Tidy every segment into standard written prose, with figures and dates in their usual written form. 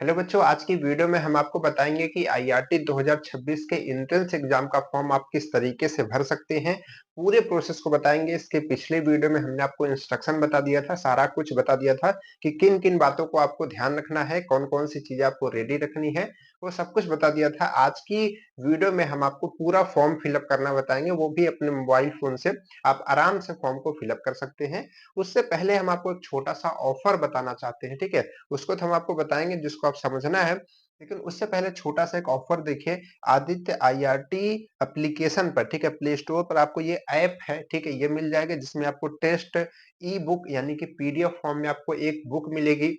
Hello बच्चों, आज की वीडियो में हम आपको बताएंगे कि आईआरटी 2026 के एंट्रेंस एग्जाम का फॉर्म आप किस तरीके से भर सकते हैं। पूरे प्रोसेस को बताएंगे। इसके पिछले वीडियो में हमने आपको इंस्ट्रक्शन बता दिया था, सारा कुछ बता दिया था कि किन किन बातों को आपको ध्यान रखना है, कौन कौन सी चीजें आपको रेडी रखनी है, वो सब कुछ बता दिया था। आज की वीडियो में हम आपको पूरा फॉर्म फिलअप करना बताएंगे, वो भी अपने मोबाइल फोन से। आप आराम से फॉर्म को फिलअप कर सकते हैं। उससे पहले हम आपको एक छोटा सा ऑफर बताना चाहते हैं, ठीक है। उसको तो हम आपको बताएंगे, जिसको आप समझना है। लेकिन उससे पहले छोटा सा एक ऑफर देखिए, आदित्य आईआरटी एप्लीकेशन पर, ठीक है, प्ले स्टोर पर आपको ये ऐप है, ठीक है, ये मिल जाएगा, जिसमें आपको टेस्ट ई बुक यानी कि पीडीएफ फॉर्म में आपको एक बुक मिलेगी,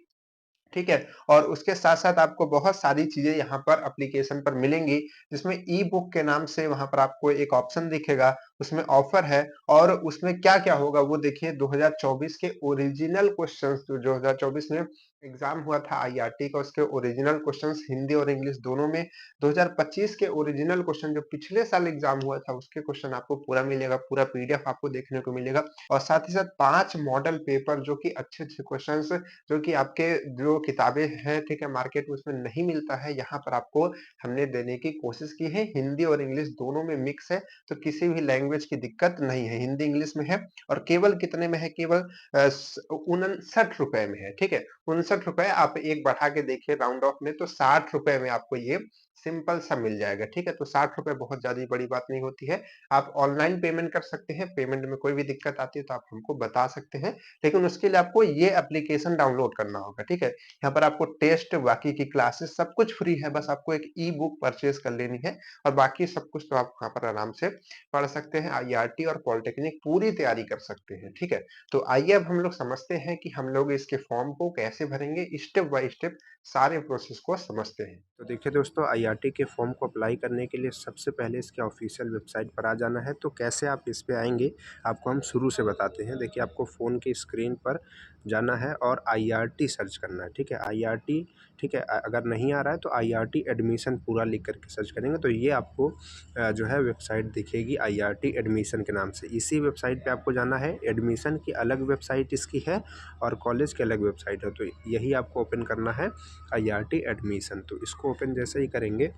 ठीक है। और उसके साथ-साथ आपको बहुत सारी चीज़ें यहाँ पर एप्लीकेशन पर मिलेंगी, जिसमें ई बुक के नाम से वहाँ पर आपको एक ऑप्शन दिखेगा, उसमें ऑफर है। और उसमें क्या-क्या होगा वो देखिए, 2024 के ओरिजिनल क्वेश्चंस, जो 2024 में एग्जाम हुआ था आईआरटी का, उसके ओरिजिनल क्वेश्चंस हिंदी और इंग्लिश दोनों में। 2025 के ओरिजिनल क्वेश्चन जो पिछले साल एग्जाम हुआ था, उसके क्वेश्चन आपको पूरा मिलेगा, पूरा पीडीएफ आपको देखने को मिलेगा। और साथ ही साथ 5 मॉडल पेपर जो कि अच्छे-अच्छे क्वेश्चंस, जो कि आपके जो किताबें हैं, ठीक है, मार्केट में उसमें नहीं मिलता है, यहाँ पर आपको हमने देने की कोशिश की है। हिंदी और इंग्लिश दोनों में मिक्स है, तो किसी भी लैंग्वेज की दिक्कत नहीं है। हिंदी इंग्लिश में है। और केवल कितने में है? केवल 59 रुपए में है, ठीक है। 59 रुपए आप एक बढ़ा के देखिए राउंड ऑफ में, तो 60 रुपए में आपको ये सिंपल सा मिल जाएगा, ठीक है। तो 60 रुपए बहुत ज्यादा बड़ी बात नहीं होती है। आप ऑनलाइन पेमेंट कर सकते हैं। पेमेंट में कोई भी दिक्कत आती है तो आप हमको बता सकते हैं, लेकिन उसके लिए आपको ये एप्लीकेशन डाउनलोड करना होगा, ठीक है। यहाँ पर आपको टेस्ट, बाकी की क्लासेस सब कुछ फ्री है, बस आपको एक ई बुक परचेज कर लेनी है, और बाकी सब कुछ तो आप यहाँ पर आराम से पढ़ सकते हैं। आईआरटी और पॉलिटेक्निक पूरी तैयारी कर सकते हैं, ठीक है। तो आइए अब हम लोग समझते हैं कि हम लोग इसके फॉर्म को कैसे भरेंगे, स्टेप बाय स्टेप सारे प्रोसेस को समझते हैं। तो देखिए दोस्तों, आईआरटी के फॉर्म को अप्लाई करने के लिए सबसे पहले इसके ऑफिशियल वेबसाइट पर आ जाना है। तो कैसे आप इस पे आएंगे, आपको हम शुरू से बताते हैं। देखिए, आपको फ़ोन की स्क्रीन पर जाना है और आईआरटी सर्च करना है, ठीक है। आईआरटी, ठीक है। अगर नहीं आ रहा है तो आईआरटी एडमिशन पूरा लिख करके सर्च करेंगे तो ये आपको जो है वेबसाइट दिखेगी आईआरटी एडमिशन के नाम से। इसी वेबसाइट पे आपको जाना है। एडमिशन की अलग वेबसाइट इसकी है और कॉलेज की अलग वेबसाइट है, तो यही आपको ओपन करना है, आईआरटी एडमिशन। तो इसको ओपन जैसे ही करेंगे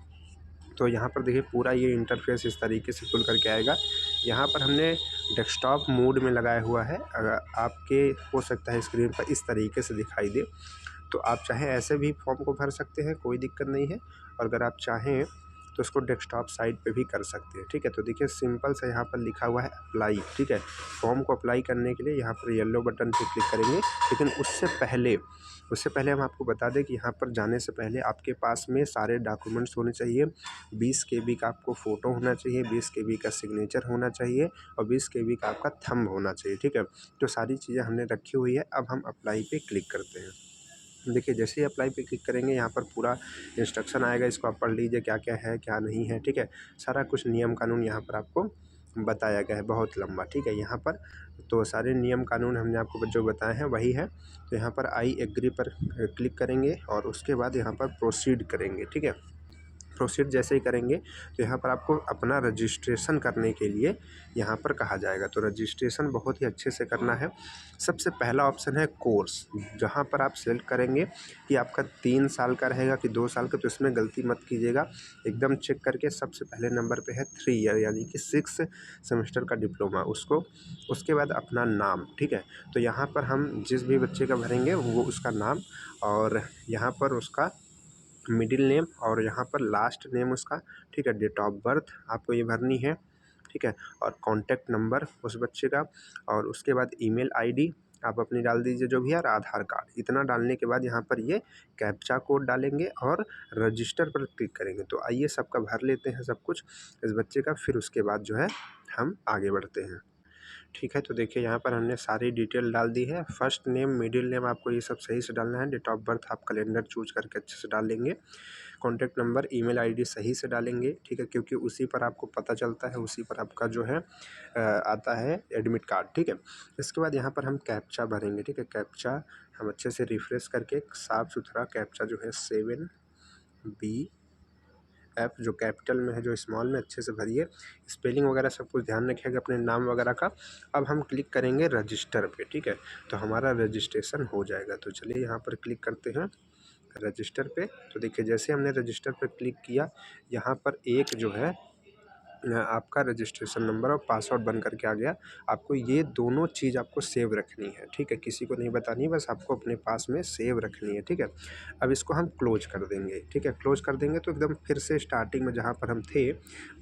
तो यहाँ पर देखिए पूरा ये इंटरफेस इस तरीके से खुल करके आएगा। यहाँ पर हमने डेस्कटॉप मोड में लगाया हुआ है। अगर आपके हो सकता है स्क्रीन पर इस तरीके से दिखाई दे, तो आप चाहें ऐसे भी फॉर्म को भर सकते हैं, कोई दिक्कत नहीं है। और अगर आप चाहें तो इसको डेस्कटॉप साइड पे भी कर सकते हैं, ठीक है। तो देखिए सिंपल सा यहाँ पर लिखा हुआ है अप्लाई, ठीक है। फॉर्म को अप्लाई करने के लिए यहाँ पर येलो बटन पे क्लिक करेंगे। लेकिन उससे पहले हम आपको बता दें कि यहाँ पर जाने से पहले आपके पास में सारे डॉक्यूमेंट्स होने चाहिए। 20 केबी का आपको फ़ोटो होना चाहिए, 20 केबी का सिग्नेचर होना चाहिए और 20 केबी का आपका थंब होना चाहिए, ठीक है। तो सारी चीज़ें हमने रखी हुई है। अब हम अप्लाई पे क्लिक करते हैं। देखिए, जैसे ही अप्लाई पे क्लिक करेंगे यहाँ पर पूरा इंस्ट्रक्शन आएगा, इसको आप पढ़ लीजिए क्या क्या है क्या नहीं है, ठीक है। सारा कुछ नियम कानून यहाँ पर आपको बताया गया है, बहुत लंबा, ठीक है। यहाँ पर तो सारे नियम कानून हमने आपको जो बताए हैं वही है। तो यहाँ पर आई एग्री पर क्लिक करेंगे और उसके बाद यहाँ पर प्रोसीड करेंगे, ठीक है। प्रोसीड जैसे ही करेंगे तो यहाँ पर आपको अपना रजिस्ट्रेशन करने के लिए यहाँ पर कहा जाएगा। तो रजिस्ट्रेशन बहुत ही अच्छे से करना है। सबसे पहला ऑप्शन है कोर्स, जहाँ पर आप सेलेक्ट करेंगे कि आपका 3 साल का रहेगा कि 2 साल का, तो इसमें गलती मत कीजिएगा। एकदम चेक करके सबसे पहले नंबर पे है 3 ईयर यानी कि 6 सेमेस्टर का डिप्लोमा, उसको उसके बाद अपना नाम, ठीक है। तो यहाँ पर हम जिस भी बच्चे का भरेंगे वो उसका नाम, और यहाँ पर उसका मिडिल नेम, और यहाँ पर लास्ट नेम उसका, ठीक है। डेट ऑफ बर्थ आपको ये भरनी है, ठीक है। और कॉन्टैक्ट नंबर उस बच्चे का, और उसके बाद ईमेल आईडी आप अपनी डाल दीजिए जो भी है, और आधार कार्ड। इतना डालने के बाद यहाँ पर ये कैप्चा कोड डालेंगे और रजिस्टर पर क्लिक करेंगे। तो आइए सबका भर लेते हैं सब कुछ इस बच्चे का, फिर उसके बाद जो है हम आगे बढ़ते हैं, ठीक है। तो देखिए यहाँ पर हमने सारी डिटेल डाल दी है। फर्स्ट नेम, मिडिल नेम आपको ये सब सही से डालना है। डेट ऑफ बर्थ आप कैलेंडर चूज करके अच्छे से डाल लेंगे। कॉन्टैक्ट नंबर, ईमेल आईडी सही से डालेंगे, ठीक है, क्योंकि उसी पर आपको पता चलता है, उसी पर आपका जो है आता है एडमिट कार्ड, ठीक है। इसके बाद यहाँ पर हम कैप्चा भरेंगे, ठीक है। कैप्चा हम अच्छे से रिफ्रेश करके साफ़ सुथरा कैप्चा जो है 7BF, जो कैपिटल में है जो स्मॉल में, अच्छे से भरिए। स्पेलिंग वगैरह सब कुछ ध्यान रखिएगा अपने नाम वगैरह का। अब हम क्लिक करेंगे रजिस्टर पे, ठीक है। तो हमारा रजिस्ट्रेशन हो जाएगा। तो चलिए यहाँ पर क्लिक करते हैं रजिस्टर पे। तो देखिए जैसे हमने रजिस्टर पे क्लिक किया, यहाँ पर एक जो है आपका रजिस्ट्रेशन नंबर और पासवर्ड बन करके आ गया। आपको ये दोनों चीज़ आपको सेव रखनी है, ठीक है? किसी को नहीं बतानी, बस आपको अपने पास में सेव रखनी है, ठीक है? अब इसको हम क्लोज कर देंगे, ठीक है? क्लोज कर देंगे तो एकदम फिर से स्टार्टिंग में जहाँ पर हम थे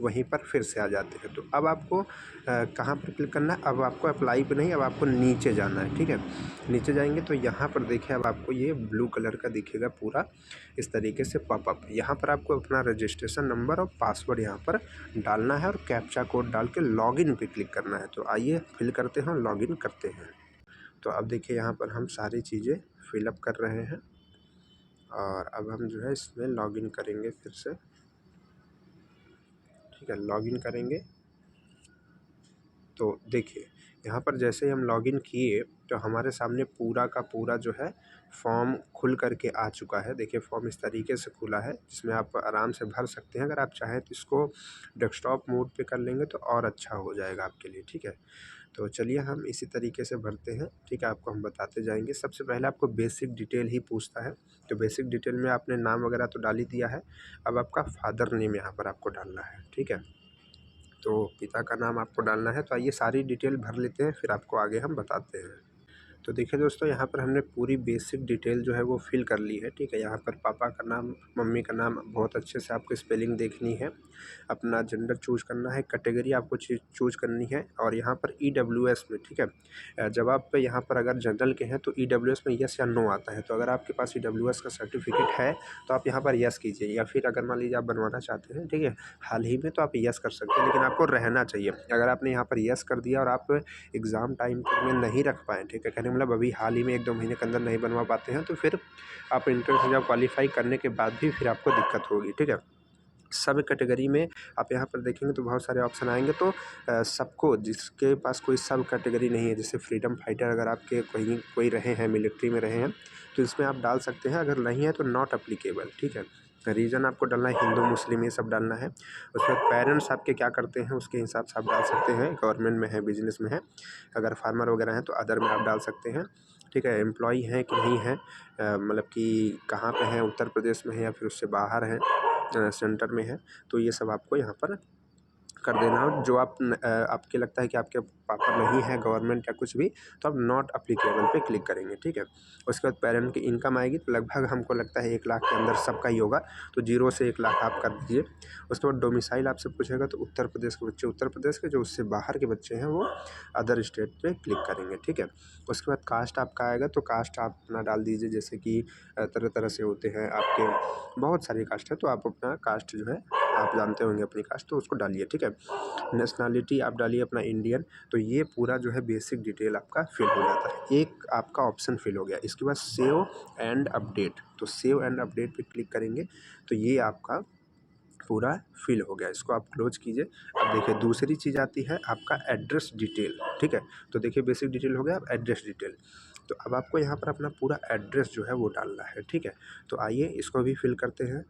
वहीं पर फिर से आ जाते हैं। तो अब आपको कहाँ पर क्लिक करना है? अब आपको अप्लाई पे नहीं, अब आपको नीचे जाना है, ठीक है? नीचे जाएंगे तो यहाँ पर देखिए अब आपको ये ब्लू कलर का दिखेगा पूरा इस तरीके से पॉपअप। यहाँ पर आपको अपना रजिस्ट्रेशन नंबर और पासवर्ड यहाँ पर डालना है और कैप्चा कोड डाल के लॉगिन पे क्लिक करना है। तो आइए फिल करते हैं, लॉगिन करते हैं। तो अब देखिए यहाँ पर हम सारी चीज़ें फिलअप कर रहे हैं और अब हम जो है इसमें लॉगिन करेंगे फिर से, ठीक है? लॉगिन करेंगे तो देखिए यहाँ पर जैसे ही हम लॉगिन किए तो हमारे सामने पूरा का पूरा जो है फॉर्म खुल करके आ चुका है। देखिए फॉर्म इस तरीके से खुला है जिसमें आप आराम से भर सकते हैं। अगर आप चाहें तो इसको डेस्कटॉप मोड पे कर लेंगे तो और अच्छा हो जाएगा आपके लिए, ठीक है? तो चलिए हम इसी तरीके से भरते हैं, ठीक है? आपको हम बताते जाएंगे। सबसे पहले आपको बेसिक डिटेल ही पूछता है, तो बेसिक डिटेल में आपने नाम वगैरह तो डाल ही दिया है। अब आपका फादर नेम यहाँ पर आपको डालना है, ठीक है? तो पिता का नाम आपको डालना है। तो आइए सारी डिटेल भर लेते हैं, फिर आपको आगे हम बताते हैं। तो देखिए दोस्तों यहाँ पर हमने पूरी बेसिक डिटेल जो है वो फिल कर ली है, ठीक है? यहाँ पर पापा का नाम, मम्मी का नाम बहुत अच्छे से आपको स्पेलिंग देखनी है। अपना जेंडर चूज़ करना है, कैटेगरी आपको चूज़ करनी है और यहाँ पर ईडब्ल्यूएस में, ठीक है? जब आप यहाँ पर अगर जनरल के हैं तो ईडब्ल्यूएस में येस या नो आता है। तो अगर आपके पास ईडब्ल्यूएस का सर्टिफिकेट है तो आप यहाँ पर येस कीजिए, या फिर अगर मान लीजिए आप बनवाना चाहते हैं, ठीक है, हाल ही में, तो आप येस कर सकते हैं, लेकिन आपको रहना चाहिए। अगर आपने यहाँ पर येस कर दिया और आप एग्ज़ाम टाइम तक में नहीं रख पाएँ, ठीक है, कहने का मतलब अभी हाल ही में 1-2 महीने के अंदर नहीं बनवा पाते हैं, तो फिर आप एंट्रेंस एग्ज़ाम क्वालीफाई करने के बाद भी फिर आपको दिक्कत होगी, ठीक है? सब कैटेगरी में आप यहाँ पर देखेंगे तो बहुत सारे ऑप्शन आएंगे। तो सबको, जिसके पास कोई सब कैटेगरी नहीं है, जैसे फ्रीडम फाइटर अगर आपके कहीं कोई रहे हैं, मिलिट्री में रहे हैं, तो इसमें आप डाल सकते हैं। अगर नहीं है तो नॉट अप्लीकेबल, ठीक है? रीजन आपको डालना है हिंदू मुस्लिम ये सब डालना है। उसके बाद पेरेंट्स आपके क्या करते हैं उसके हिसाब से आप डाल सकते हैं, गवर्नमेंट में है, बिजनेस में है। अगर फार्मर वगैरह हैं तो अदर में आप डाल सकते हैं, ठीक है? एम्प्लॉई हैं कि नहीं हैं, मतलब कि कहाँ पे हैं, उत्तर प्रदेश में है या फिर उससे बाहर हैं, सेंटर में है, तो ये सब आपको यहाँ पर कर देना। और जो आपके लगता है कि आपके पापा नहीं है गवर्नमेंट या कुछ भी, तो आप नॉट अप्लीकेबल पे क्लिक करेंगे, ठीक है? उसके बाद पेरेंट की इनकम आएगी, तो लगभग हमको लगता है 1 लाख के अंदर सबका ही होगा, तो 0 से 1 लाख आप कर दीजिए। उसके बाद डोमिसाइल आपसे पूछेगा, तो उत्तर प्रदेश के बच्चे उत्तर प्रदेश के, जो उससे बाहर के बच्चे हैं वो अदर स्टेट पे क्लिक करेंगे, ठीक है? उसके बाद कास्ट आपका आएगा, तो कास्ट आप अपना डाल दीजिए, जैसे कि तरह तरह से होते हैं आपके, बहुत सारी कास्ट है, तो आप अपना कास्ट जो है आप जानते होंगे अपनी कास्ट, तो उसको डालिए, ठीक है? नेशनैलिटी आप डालिए अपना इंडियन। तो ये पूरा जो है बेसिक डिटेल आपका फिल हो जाता है। एक आपका ऑप्शन फिल हो गया, इसके बाद सेव एंड अपडेट। तो सेव एंड अपडेट पे क्लिक करेंगे तो ये आपका पूरा फिल हो गया, इसको आप क्लोज कीजिए। अब देखिए दूसरी चीज़ आती है आपका एड्रेस डिटेल, ठीक है? तो देखिए बेसिक डिटेल हो गया, अब एड्रेस डिटेल। तो अब आपको यहाँ पर अपना पूरा एड्रेस जो है वो डालना है, ठीक है? तो आइए इसको भी फिल करते हैं।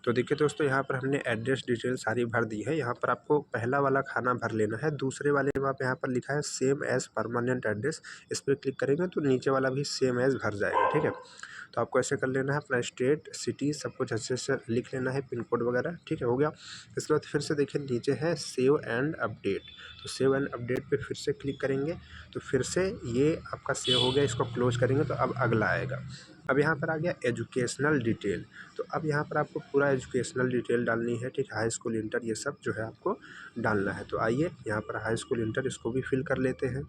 तो देखिए दोस्तों यहाँ पर हमने एड्रेस डिटेल सारी भर दी है। यहाँ पर आपको पहला वाला खाना भर लेना है, दूसरे वाले में आप यहाँ पर लिखा है सेम एज़ परमानेंट एड्रेस, इस पर क्लिक करेंगे तो नीचे वाला भी सेम एज़ भर जाएगा, ठीक है? तो आपको ऐसे कर लेना है, अपना स्टेट, सिटी सब कुछ अच्छे से लिख लेना है, पिन कोड वगैरह, ठीक है? हो गया। इसके बाद फिर से देखिए नीचे है सेव एंड अपडेट, तो सेव एंड अपडेट पे फिर से क्लिक करेंगे तो फिर से ये आपका सेव हो गया। इसको क्लोज करेंगे तो अब अगला आएगा। अब यहाँ पर आ गया एजुकेशनल डिटेल। तो अब यहाँ पर आपको पूरा एजुकेशनल डिटेल डालनी है, ठीक है? हाई स्कूल, इंटर, ये सब जो है आपको डालना है। तो आइए यहाँ पर हाई स्कूल, इंटर, इसको भी फिल कर लेते हैं।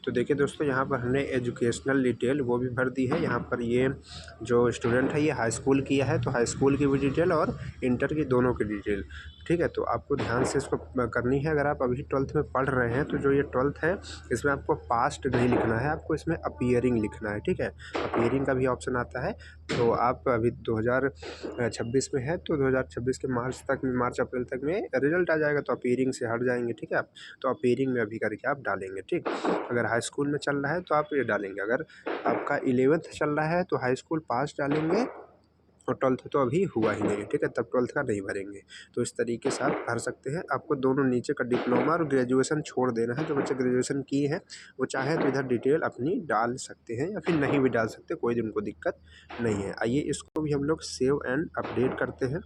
तो देखिए दोस्तों यहाँ पर हमने एजुकेशनल डिटेल वो भी भर दी है। यहाँ पर ये जो स्टूडेंट है ये हाई स्कूल किया है, तो हाई स्कूल की भी डिटेल और इंटर की दोनों की डिटेल, ठीक है? तो आपको ध्यान से इसको करनी है। अगर आप अभी 12th में पढ़ रहे हैं तो जो ये 12th है इसमें आपको पास्ट नहीं लिखना है, आपको इसमें अपीयरिंग लिखना है, ठीक है? अपीयरिंग का भी ऑप्शन आता है। तो आप अभी 2026 में है, तो 2026 के मार्च अप्रैल तक में रिजल्ट आ जाएगा, तो अपीयरिंग से हट जाएंगे, ठीक है? आप तो अपीयरिंग में अभी करके आप डालेंगे, ठीक? अगर हाई स्कूल में चल रहा है तो आप ये डालेंगे। अगर आपका 11th चल रहा है तो हाई स्कूल पास डालेंगे और 12th तो अभी हुआ ही नहीं है, ठीक है, तब 12th का नहीं भरेंगे। तो इस तरीके से आप भर सकते हैं। आपको दोनों नीचे का डिप्लोमा और ग्रेजुएशन छोड़ देना है। जो बच्चे ग्रेजुएशन किए हैं वो चाहे तो इधर डिटेल अपनी डाल सकते हैं या फिर नहीं भी डाल सकते, कोई उनको दिक्कत नहीं है। आइए इसको भी हम लोग सेव एंड अपडेट करते हैं।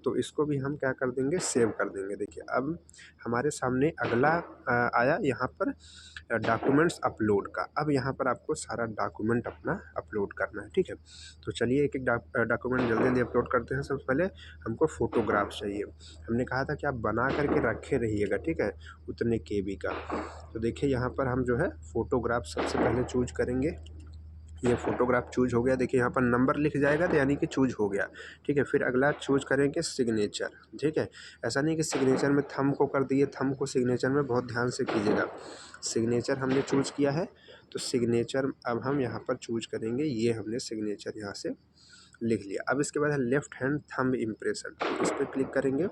तो इसको भी हम क्या कर देंगे, सेव कर देंगे। देखिए अब हमारे सामने अगला आया यहाँ पर डॉक्यूमेंट्स अपलोड का। अब यहाँ पर आपको सारा डॉक्यूमेंट अपना अपलोड करना है, ठीक है। तो चलिए एक एक डॉक्यूमेंट जल्दी जल्दी अपलोड करते हैं। सबसे पहले हमको फ़ोटोग्राफ चाहिए। हमने कहा था कि आप बना करके रखे रहिएगा, ठीक है, उतने KB का। तो देखिए यहाँ पर हम जो है फ़ोटोग्राफ सबसे पहले चूज करेंगे। ये फ़ोटोग्राफ चूज हो गया। देखिए यहाँ पर नंबर लिख जाएगा तो यानी कि चूज हो गया, ठीक है। फिर अगला चूज करेंगे सिग्नेचर, ठीक है। ऐसा नहीं कि सिग्नेचर में थंब को कर दिए, थंब को सिग्नेचर में बहुत ध्यान से कीजिएगा। सिग्नेचर हमने चूज किया है तो सिग्नेचर अब हम यहाँ पर चूज करेंगे। ये हमने सिग्नेचर यहाँ से लिख लिया। अब इसके बाद है लेफ़्ट हैंड थंब इम्प्रेशन, इस पर क्लिक करेंगे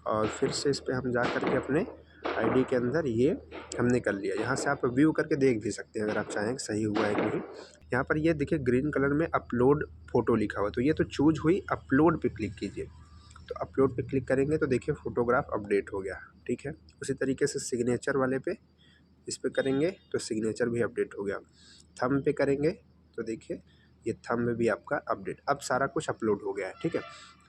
और फिर से इस पर हम जा कर के अपने ID के अंदर ये हमने कर लिया। यहाँ से आप व्यू करके देख भी सकते हैं अगर आप चाहें कि सही हुआ है कि नहीं। यहाँ पर ये देखिए ग्रीन कलर में अपलोड फ़ोटो लिखा हुआ है, तो ये तो चूज हुई। अपलोड पे क्लिक कीजिए। तो अपलोड पे क्लिक करेंगे तो देखिए फ़ोटोग्राफ अपडेट हो गया, ठीक है। उसी तरीके से सिग्नेचर वाले पे इस पर करेंगे तो सिग्नेचर भी अपडेट हो गया। थंब पे करेंगे तो देखिए ये थंब में भी आपका अपडेट। अब सारा कुछ अपलोड हो गया है, ठीक है।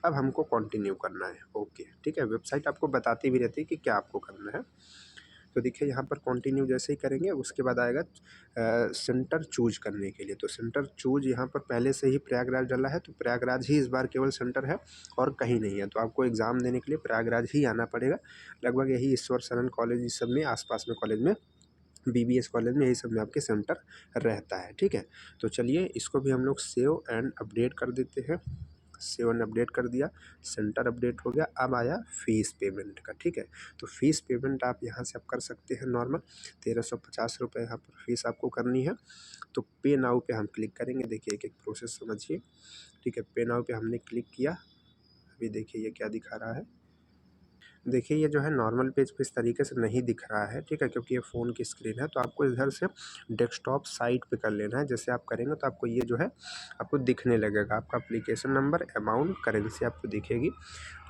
अब हमको कंटिन्यू करना है, ओके, ठीक है। वेबसाइट आपको बताती भी रहती है कि क्या आपको करना है। तो देखिए यहाँ पर कंटिन्यू जैसे ही करेंगे उसके बाद आएगा सेंटर चूज करने के लिए। तो सेंटर चूज यहाँ पर पहले से ही प्रयागराज डाला है, तो प्रयागराज ही इस बार केवल सेंटर है और कहीं नहीं है। तो आपको एग्ज़ाम देने के लिए प्रयागराज ही आना पड़ेगा। लगभग यही ईश्वर शरण कॉलेज इस सब में आसपास में कॉलेज में, BBS कॉलेज में, यही सब में आपके सेंटर रहता है, ठीक है। तो चलिए इसको भी हम लोग सेव एंड अपडेट कर देते हैं। सेव एंड अपडेट कर दिया, सेंटर अपडेट हो गया। अब आया फ़ीस पेमेंट का, ठीक है। तो फ़ीस पेमेंट आप यहाँ से आप कर सकते हैं नॉर्मल 1350 रुपये यहाँ पर फ़ीस आपको करनी है। तो पे नाउ पे हम क्लिक करेंगे। देखिए एक एक प्रोसेस समझिए, ठीक है। पे नाउ पे हमने क्लिक किया। अभी देखिए ये क्या दिखा रहा है। देखिए ये जो है नॉर्मल पेज पे इस तरीके से नहीं दिख रहा है, ठीक है, क्योंकि ये फ़ोन की स्क्रीन है। तो आपको इधर से डेस्कटॉप साइट पे कर लेना है। जैसे आप करेंगे तो आपको ये जो है आपको दिखने लगेगा। आपका एप्लीकेशन नंबर, अमाउंट, करेंसी आपको दिखेगी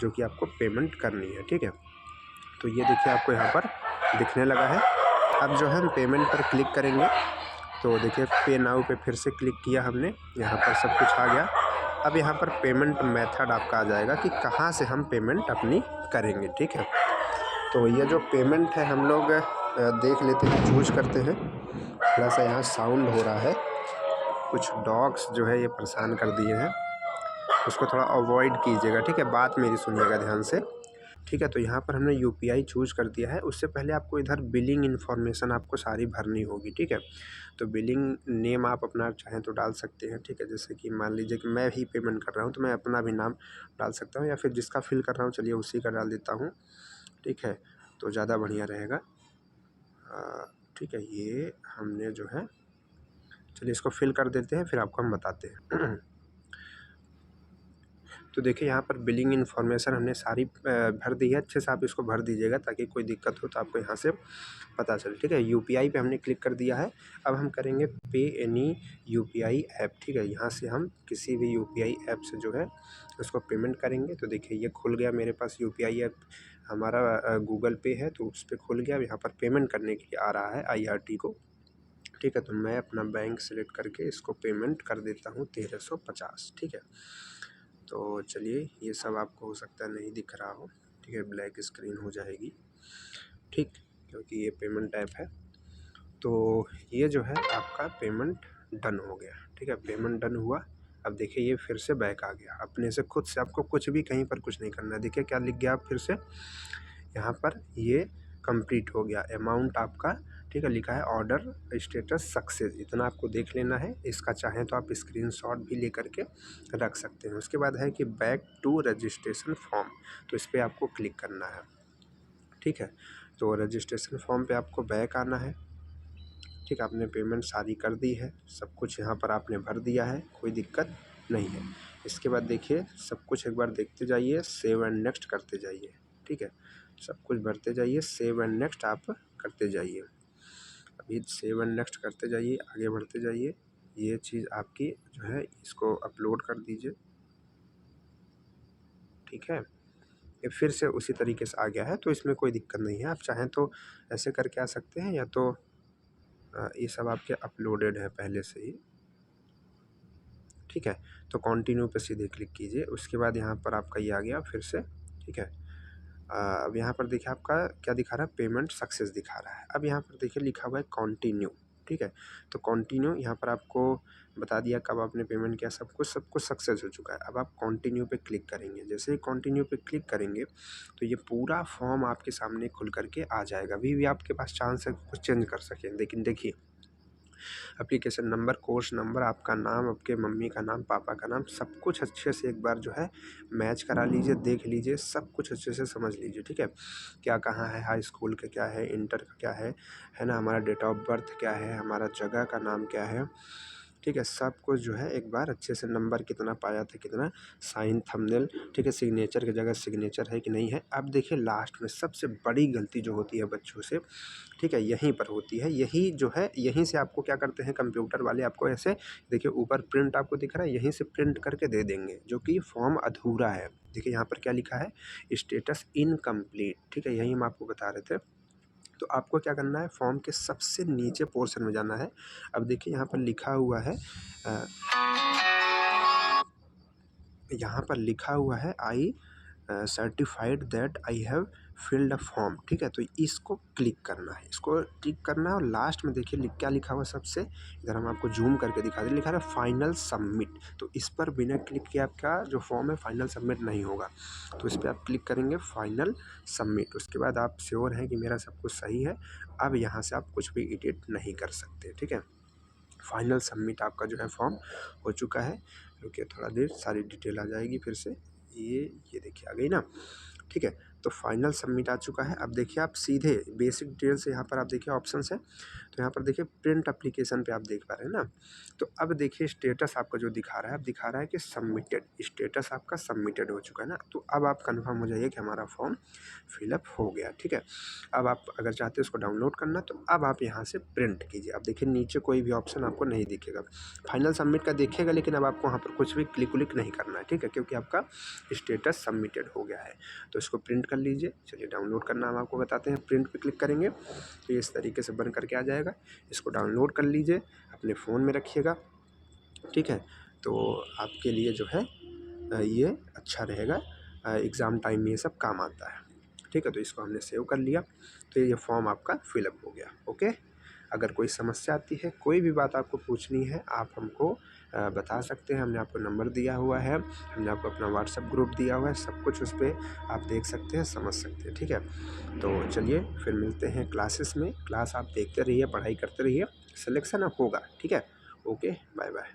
जो कि आपको पेमेंट करनी है, ठीक है। तो ये देखिए आपको यहाँ पर दिखने लगा है। अब जो है हम पेमेंट पर क्लिक करेंगे तो देखिए पे नाउ पे फिर से क्लिक किया हमने, यहाँ पर सब कुछ आ गया। अब यहाँ पर पेमेंट मेथड आपका आ जाएगा कि कहाँ से हम पेमेंट अपनी करेंगे, ठीक है। तो ये जो पेमेंट है हम लोग देख लेते हैं, चूज करते हैं। थोड़ा सा यहाँ साउंड हो रहा है, कुछ डॉग्स जो है ये परेशान कर दिए हैं, उसको थोड़ा अवॉइड कीजिएगा, ठीक है। बात मेरी सुनिएगा ध्यान से, ठीक है। तो यहाँ पर हमने UPI चूज कर दिया है। उससे पहले आपको इधर बिलिंग इन्फॉर्मेशन आपको सारी भरनी होगी, ठीक है। तो बिलिंग नेम आप अपना चाहें तो डाल सकते हैं, ठीक है। जैसे कि मान लीजिए कि मैं ही पेमेंट कर रहा हूँ तो मैं अपना भी नाम डाल सकता हूँ, या फिर जिसका फिल कर रहा हूँ चलिए उसी का डाल देता हूँ, ठीक है। तो ज़्यादा बढ़िया रहेगा, ठीक है। ये हमने जो है, चलिए इसको फिल कर देते हैं फिर आपको हम बताते हैं। तो देखिए यहाँ पर बिलिंग इन्फॉर्मेशन हमने सारी भर दी है। अच्छे से आप इसको भर दीजिएगा ताकि कोई दिक्कत हो तो आपको यहाँ से पता चले, ठीक है। UPI पे हमने क्लिक कर दिया है। अब हम करेंगे पे एनी UPI ऐप, ठीक है। यहाँ से हम किसी भी UPI ऐप से जो है उसको पेमेंट करेंगे। तो देखिए ये खुल गया मेरे पास UPI ऐप, हमारा गूगल पे है तो उस पर खुल गया। यहाँ पर पेमेंट करने के लिए आ रहा है IRT को, ठीक है। तो मैं अपना बैंक सेलेक्ट करके इसको पेमेंट कर देता हूँ 1350, ठीक है। तो चलिए ये सब आपको हो सकता है नहीं दिख रहा हो, ठीक है, ब्लैक स्क्रीन हो जाएगी, ठीक, क्योंकि ये पेमेंट ऐप है। तो ये जो है आपका पेमेंट डन हो गया, ठीक है। पेमेंट डन हुआ। अब देखिए ये फिर से बैक आ गया अपने से खुद से। आपको कुछ भी कहीं पर कुछ नहीं करना है। देखिए क्या लिख गया आप फिर से यहाँ पर, ये कंप्लीट हो गया अमाउंट आपका, ठीक है। लिखा है ऑर्डर स्टेटस सक्सेस, इतना आपको देख लेना है। इसका चाहें तो आप स्क्रीनशॉट भी ले करके रख सकते हैं। उसके बाद है कि बैक टू रजिस्ट्रेशन फॉर्म, तो इस पर आपको क्लिक करना है, ठीक है। तो रजिस्ट्रेशन फॉर्म पे आपको बैक आना है, ठीक है। आपने पेमेंट सारी कर दी है, सब कुछ यहाँ पर आपने भर दिया है, कोई दिक्कत नहीं है। इसके बाद देखिए सब कुछ एक बार देखते जाइए, सेव एंड नेक्स्ट करते जाइए, ठीक है। सब कुछ भरते जाइए, सेव एंड नेक्स्ट आप करते जाइए। अभी सेव एंड नेक्स्ट करते जाइए, आगे बढ़ते जाइए। ये चीज़ आपकी जो है इसको अपलोड कर दीजिए, ठीक है। ये फिर से उसी तरीके से आ गया है, तो इसमें कोई दिक्कत नहीं है। आप चाहें तो ऐसे करके आ सकते हैं, या तो ये सब आपके अपलोडेड है पहले से ही, ठीक है। तो कंटिन्यू पे सीधे क्लिक कीजिए, उसके बाद यहाँ पर आपका ये आ गया फिर से, ठीक है। अब यहाँ पर देखिए आपका क्या दिखा रहा है, पेमेंट सक्सेस दिखा रहा है। अब यहाँ पर देखिए लिखा हुआ है कंटिन्यू, ठीक है। तो कंटिन्यू यहाँ पर आपको बता दिया कब आपने पेमेंट किया, सब कुछ सक्सेस हो चुका है। अब आप कंटिन्यू पे क्लिक करेंगे, जैसे ही कंटिन्यू पे क्लिक करेंगे तो ये पूरा फॉर्म आपके सामने खुल करके आ जाएगा। अभी भी आपके पास चांस है कुछ चेंज कर सकें, लेकिन देखिए एप्लीकेशन नंबर, कोर्स नंबर, आपका नाम, आपके मम्मी का नाम, पापा का नाम, सब कुछ अच्छे से एक बार जो है मैच करा लीजिए, देख लीजिए, सब कुछ अच्छे से समझ लीजिए, ठीक है। क्या कहाँ है, हाई स्कूल का क्या है, इंटर का क्या है ना, हमारा डेट ऑफ बर्थ क्या है, हमारा जगह का नाम क्या है, ठीक है। सब कुछ जो है एक बार अच्छे से, नंबर कितना पाया था, कितना, साइन, थंबनेल, ठीक है, सिग्नेचर की जगह सिग्नेचर है कि नहीं है। अब देखिए लास्ट में सबसे बड़ी गलती जो होती है बच्चों से, ठीक है, यहीं पर होती है। यही जो है, यहीं से आपको क्या करते हैं कंप्यूटर वाले, आपको ऐसे देखिए ऊपर प्रिंट आपको दिख रहा है, यहीं से प्रिंट करके दे देंगे, जो कि फॉर्म अधूरा है। देखिए यहाँ पर क्या लिखा है, स्टेटस इनकम्प्लीट, ठीक है, यही हम आपको बता रहे थे। तो आपको क्या करना है, फॉर्म के सबसे नीचे पोर्शन में जाना है। अब देखिए यहाँ पर लिखा हुआ है, अ, यहाँ पर लिखा हुआ है आई certified that I have filled a form, ठीक है। तो इसको क्लिक करना है, इसको क्लिक करना है, और लास्ट में देखिए क्या लिखा हुआ सबसे, इधर हम आपको जूम करके दिखा दें, लिखा है फाइनल सबमिट। तो इस पर बिना क्लिक किए आपका जो फॉर्म है फाइनल सबमिट नहीं होगा। तो इस पर आप क्लिक करेंगे फाइनल सबमिट, उसके बाद आप श्योर हैं कि मेरा सब कुछ सही है। अब यहाँ से आप कुछ भी एडिट नहीं कर सकते, ठीक है। फाइनल सबमिट आपका जो है फॉर्म हो चुका है। रुकिए थोड़ा देर, सारी डिटेल आ जाएगी फिर से। ये देखिए आ गई ना, ठीक है। तो फाइनल सबमिट आ चुका है। अब देखिए आप सीधे बेसिक डिटेल्स, यहाँ पर आप देखिए ऑप्शंस है, तो यहाँ पर देखिए प्रिंट एप्लीकेशन पे आप देख पा रहे हैं ना। तो अब देखिए स्टेटस आपका जो दिखा रहा है, अब दिखा रहा है कि सबमिटेड, स्टेटस आपका सबमिटेड हो चुका है ना। तो अब आप कंफर्म हो जाइए कि हमारा फॉर्म फिलअप हो गया, ठीक है। अब आप अगर चाहते हैं उसको डाउनलोड करना, तो अब आप यहाँ से प्रिंट कीजिए। अब देखिए नीचे कोई भी ऑप्शन आपको नहीं दिखेगा, फाइनल सबमिट का दिखेगा, लेकिन अब आपको वहाँ पर कुछ भी क्लिक उलिक नहीं करना है, ठीक है, क्योंकि आपका स्टेटस सबमिटेड हो गया है। तो इसको प्रिंट कर लीजिए। चलिए डाउनलोड करना हम आपको बताते हैं। प्रिंट पे क्लिक करेंगे तो ये इस तरीके से बन करके आ जाएगा। इसको डाउनलोड कर लीजिए, अपने फ़ोन में रखिएगा, ठीक है। तो आपके लिए जो है ये अच्छा रहेगा, एग्ज़ाम टाइम में ये सब काम आता है, ठीक है। तो इसको हमने सेव कर लिया, तो ये फॉर्म आपका फिलअप हो गया, ओके। अगर कोई समस्या आती है, कोई भी बात आपको पूछनी है, आप हमको बता सकते हैं। हमने आपको नंबर दिया हुआ है, हमने आपको अपना व्हाट्सएप ग्रुप दिया हुआ है, सब कुछ उस पर आप देख सकते हैं, समझ सकते हैं, ठीक है। तो चलिए फिर मिलते हैं क्लासेस में। क्लास आप देखते रहिए, पढ़ाई करते रहिए, सिलेक्शन अब होगा, ठीक है। Okay, bye bye.